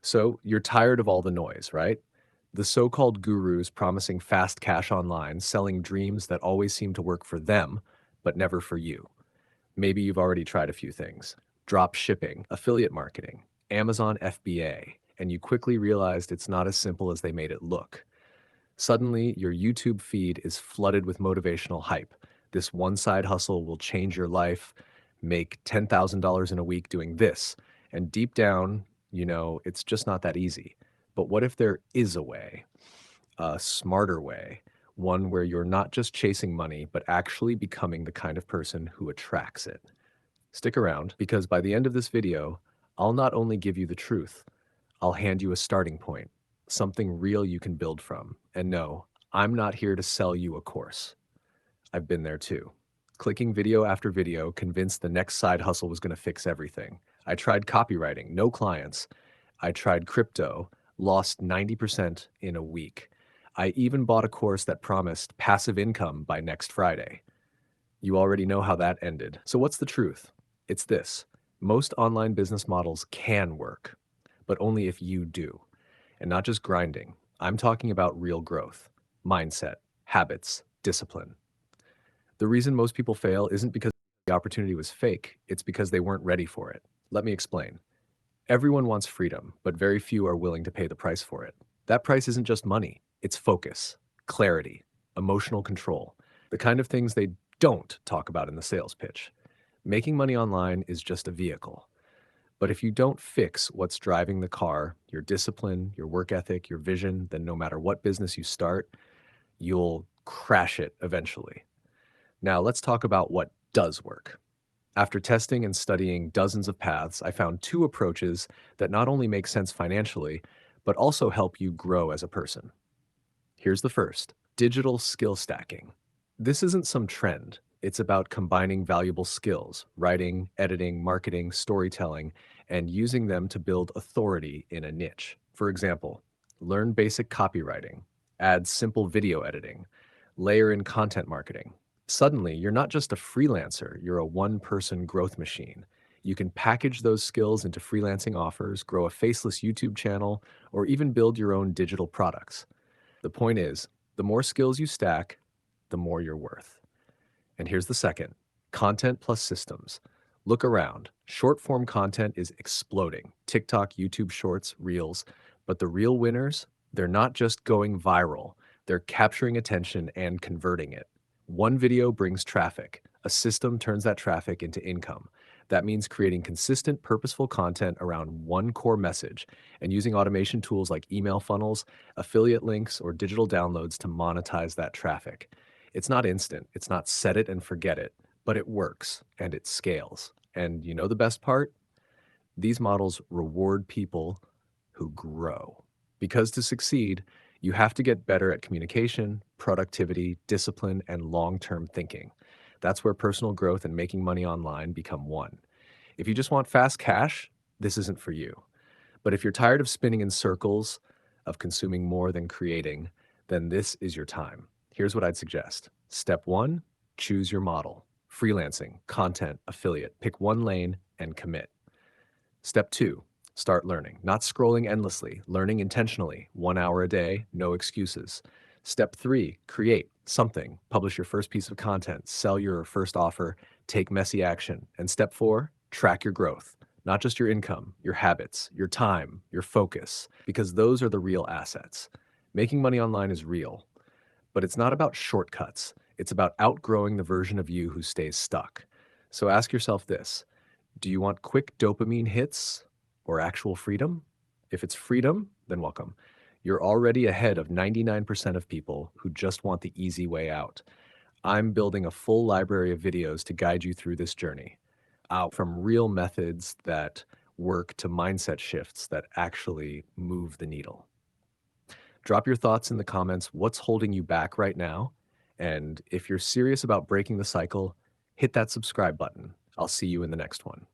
So you're tired of all the noise, right? The so-called gurus promising fast cash online, selling dreams that always seem to work for them, but never for you. Maybe you've already tried a few things. Drop shipping, affiliate marketing, Amazon FBA, and you quickly realized it's not as simple as they made it look. Suddenly, your YouTube feed is flooded with motivational hype. This one side hustle will change your life, make $10,000 in a week doing this. And deep down, it's just not that easy. But what if there is a way, a smarter way, one where you're not just chasing money, but actually becoming the kind of person who attracts it? Stick around because by the end of this video, I'll not only give you the truth, I'll hand you a starting point, something real you can build from. And no, I'm not here to sell you a course. I've been there too. Clicking video after video, convinced the next side hustle was going to fix everything. I tried copywriting, no clients. I tried crypto, lost 90% in a week. I even bought a course that promised passive income by next Friday. You already know how that ended. So what's the truth? It's this. Most online business models can work, but only if you do. And not just grinding. I'm talking about real growth, mindset, habits, discipline. The reason most people fail isn't because the opportunity was fake, it's because they weren't ready for it. Let me explain. Everyone wants freedom, but very few are willing to pay the price for it. That price isn't just money, it's focus, clarity, emotional control, the kind of things they don't talk about in the sales pitch. Making money online is just a vehicle. But if you don't fix what's driving the car, your discipline, your work ethic, your vision, then no matter what business you start, you'll crash it eventually. Now, let's talk about what does work. After testing and studying dozens of paths, I found two approaches that not only make sense financially, but also help you grow as a person. Here's the first: digital skill stacking. This isn't some trend. It's about combining valuable skills, writing, editing, marketing, storytelling, and using them to build authority in a niche. For example, learn basic copywriting, add simple video editing, layer in content marketing. Suddenly, you're not just a freelancer, you're a one-person growth machine. You can package those skills into freelancing offers, grow a faceless YouTube channel, or even build your own digital products. The point is, the more skills you stack, the more you're worth. And here's the second: content plus systems. Look around. Short form content is exploding. TikTok, YouTube Shorts, Reels. But the real winners, they're not just going viral, they're capturing attention and converting it. One video brings traffic. A system turns that traffic into income. That means creating consistent, purposeful content around one core message and using automation tools like email funnels, affiliate links, or digital downloads to monetize that traffic. It's not instant, it's not set it and forget it, but it works and it scales. And you know the best part? These models reward people who grow. Because to succeed, you have to get better at communication, productivity, discipline, and long term thinking. That's where personal growth and making money online become one. If you just want fast cash, this isn't for you. But if you're tired of spinning in circles, of consuming more than creating, then this is your time. Here's what I'd suggest. Step one, choose your model. Freelancing, content, affiliate. Pick one lane and commit. Step two, start learning, not scrolling endlessly, learning intentionally, 1 hour a day, no excuses. Step three, create something, publish your first piece of content, sell your first offer, take messy action. And step four, track your growth, not just your income, your habits, your time, your focus, because those are the real assets. Making money online is real, but it's not about shortcuts. It's about outgrowing the version of you who stays stuck. So ask yourself this: do you want quick dopamine hits or actual freedom? If it's freedom, then welcome. You're already ahead of 99% of people who just want the easy way out. I'm building a full library of videos to guide you through this journey, out from real methods that work to mindset shifts that actually move the needle. Drop your thoughts in the comments. What's holding you back right now? And if you're serious about breaking the cycle, hit that subscribe button. I'll see you in the next one.